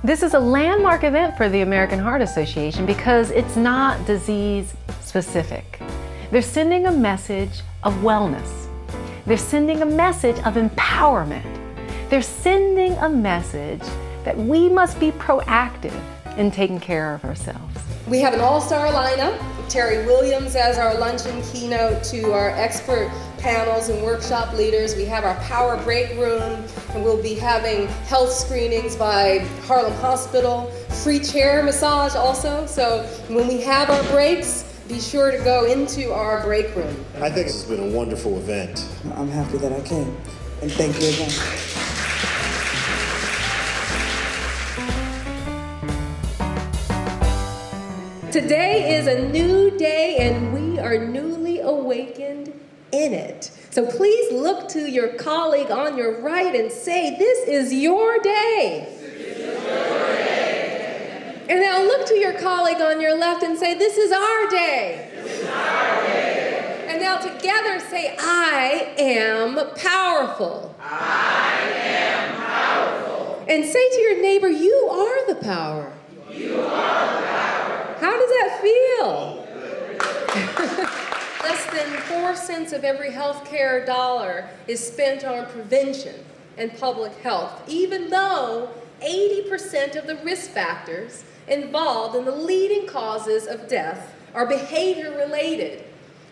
This is a landmark event for the American Heart Association because it's not disease specific. They're sending a message of wellness. They're sending a message of empowerment. They're sending a message that we must be proactive in taking care of ourselves. We have an all-star lineup. Terry Williams as our luncheon keynote, to our expert panels and workshop leaders. We have our power break room, and we'll be having health screenings by Harlem Hospital, free chair massage also. So when we have our breaks, be sure to go into our break room. I think this has been a wonderful event. I'm happy that I came, and thank you again. Today is a new day, and we are newly awakened in it. So please look to your colleague on your right and say, "This is your day." This is your day. And now look to your colleague on your left and say, "This is our day." This is our day. And now together say, "I am powerful." I am powerful. And say to your neighbor, "You are the power." You are the power. How does that feel? Less than 4 cents of every healthcare dollar is spent on prevention and public health, even though 80% of the risk factors involved in the leading causes of death are behavior related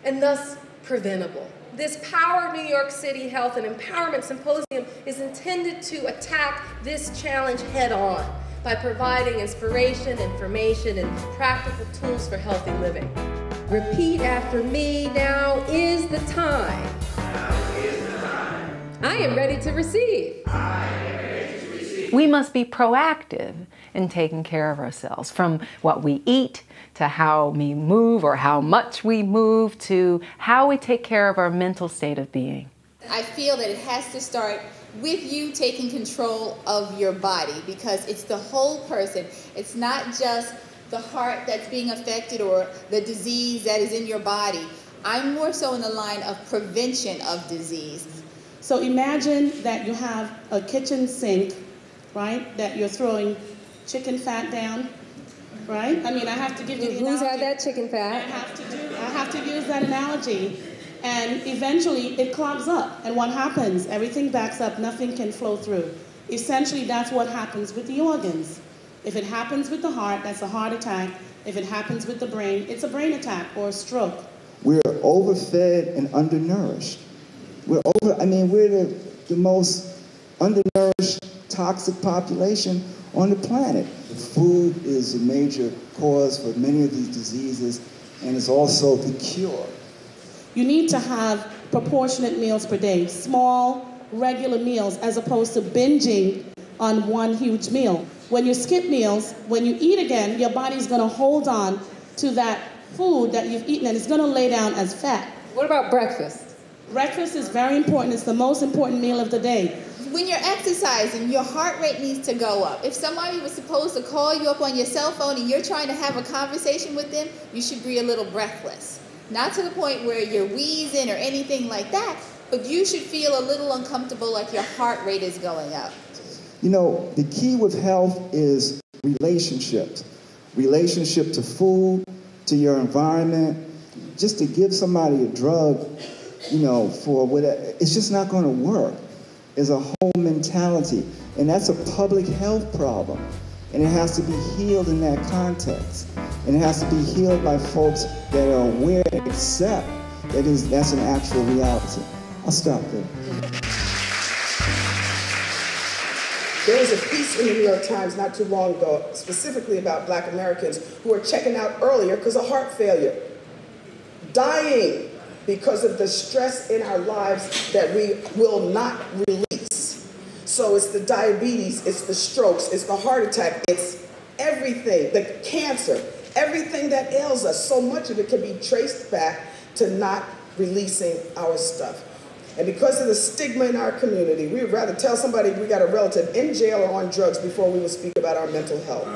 and thus preventable. This Power New York City Health and Empowerment Symposium is intended to attack this challenge head on by providing inspiration, information, and practical tools for healthy living. Repeat after me. Now is the time. Now is the time. I am ready to receive. I am ready to receive. We must be proactive in taking care of ourselves, from what we eat to how we move or how much we move to how we take care of our mental state of being. I feel that it has to start with you taking control of your body, because it's the whole person. It's not just the heart that's being affected or the disease that is in your body. I'm more so in the line of prevention of disease. So imagine that you have a kitchen sink, right, that you're throwing chicken fat down, right? I mean, I have to give you the analogy. Who's had that chicken fat? I have to use that analogy. And eventually it clogs up. And what happens? Everything backs up, nothing can flow through. Essentially, that's what happens with the organs. If it happens with the heart, that's a heart attack. If it happens with the brain, it's a brain attack or a stroke. We're overfed and undernourished. We're the most undernourished, toxic population on the planet. Food is a major cause for many of these diseases, and it's also the cure. You need to have proportionate meals per day, small, regular meals, as opposed to binging on one huge meal. When you skip meals, when you eat again, your body's going to hold on to that food that you've eaten, and it's going to lay down as fat. What about breakfast? Breakfast is very important. It's the most important meal of the day. When you're exercising, your heart rate needs to go up. If somebody was supposed to call you up on your cell phone and you're trying to have a conversation with them, you should be a little breathless. Not to the point where you're wheezing or anything like that, but you should feel a little uncomfortable, like your heart rate is going up. You know, the key with health is relationships. Relationship to food, to your environment. Just to give somebody a drug, for whatever, it's just not going to work. It's a whole mentality, and that's a public health problem. And it has to be healed in that context. And it has to be healed by folks that are aware and accept that's an actual reality. I'll stop there. There was a piece in the New York Times not too long ago, specifically about Black Americans who are checking out earlier because of heart failure. Dying because of the stress in our lives that we will not release. So it's the diabetes, it's the strokes, it's the heart attack, it's everything, the cancer, everything that ails us. So much of it can be traced back to not releasing our stuff. And because of the stigma in our community, we would rather tell somebody we got a relative in jail or on drugs before we would speak about our mental health.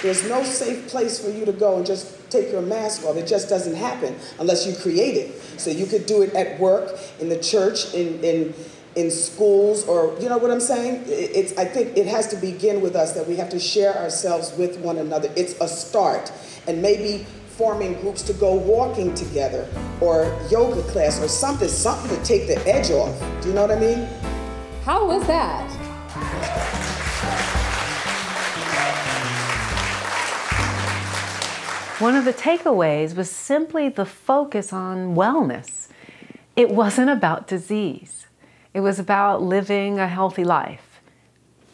There's no safe place for you to go and just take your mask off. It just doesn't happen unless you create it. So you could do it at work, in the church, in in schools, or you know what I'm saying? I think it has to begin with us, that we have to share ourselves with one another. It's a start. And maybe forming groups to go walking together, or yoga class, or something to take the edge off. Do you know what I mean? How was that? One of the takeaways was simply the focus on wellness. It wasn't about disease. It was about living a healthy life,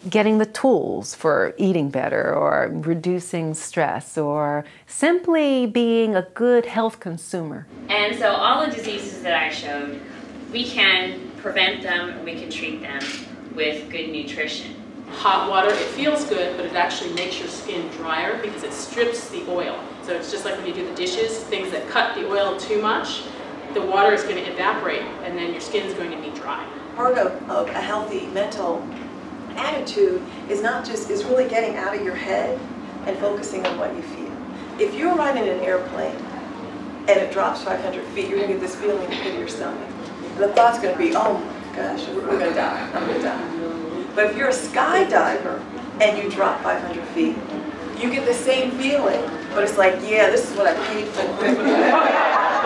getting the tools for eating better, or reducing stress, or simply being a good health consumer. And so all the diseases that I showed, we can prevent them, and we can treat them with good nutrition. Hot water, it feels good, but it actually makes your skin drier because it strips the oil. So it's just like when you do the dishes, things that cut the oil too much, the water is going to evaporate, and then your skin is going to be dry. Part of a healthy mental attitude is really getting out of your head and focusing on what you feel. If you're riding an airplane and it drops 500 feet, you're going to get this feeling in the pit of your stomach. The thought's going to be, oh my gosh, we're going to die, I'm going to die. But if you're a skydiver and you drop 500 feet, you get the same feeling, but it's like, yeah, this is what I paid for.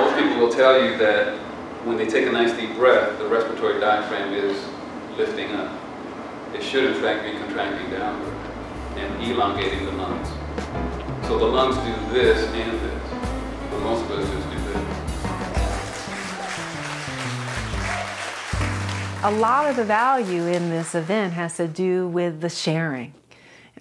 Most people will tell you that when they take a nice deep breath, the respiratory diaphragm is lifting up. It should in fact be contracting downward and elongating the lungs. So the lungs do this and this, but most of us just do this. A lot of the value in this event has to do with the sharing.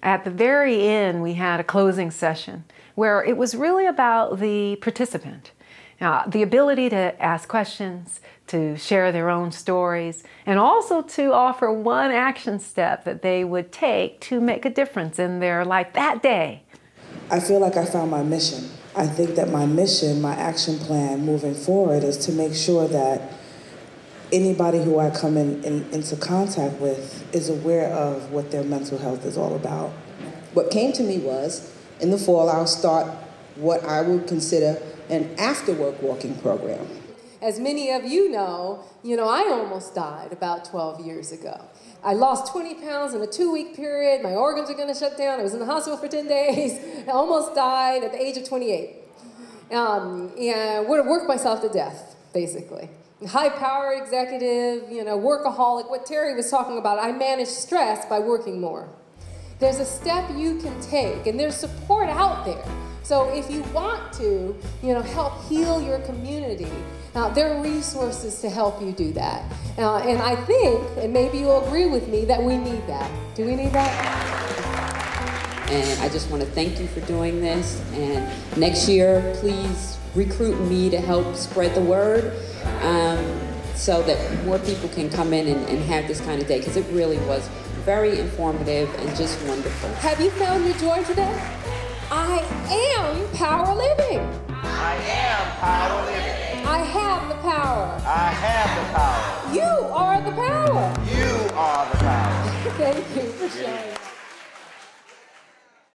At the very end, we had a closing session where it was really about the participant. The ability to ask questions, to share their own stories, and also to offer one action step that they would take to make a difference in their life that day. I feel like I found my mission. I think that my mission, my action plan moving forward, is to make sure that anybody who I come into contact with is aware of what their mental health is all about. What came to me was, in the fall, I'll start what I would consider an after-work walking program. As many of you know, I almost died about 12 years ago. I lost 20 pounds in a 2-week period. My organs are going to shut down. I was in the hospital for 10 days. I almost died at the age of 28. And would have worked myself to death, basically. High-powered executive, workaholic. What Terry was talking about, I manage stress by working more. There's a step you can take, and there's support out there. So if you want to, help heal your community, there are resources to help you do that. And I think, and maybe you'll agree with me, that we need that. Do we need that? And I just want to thank you for doing this. And next year, please recruit me to help spread the word so that more people can come in and have this kind of day, because it really was very informative and just wonderful. Have you found your joy today? I am power living. I am power living. I have the power. I have the power. You are the power. You are the power. Thank you for sharing.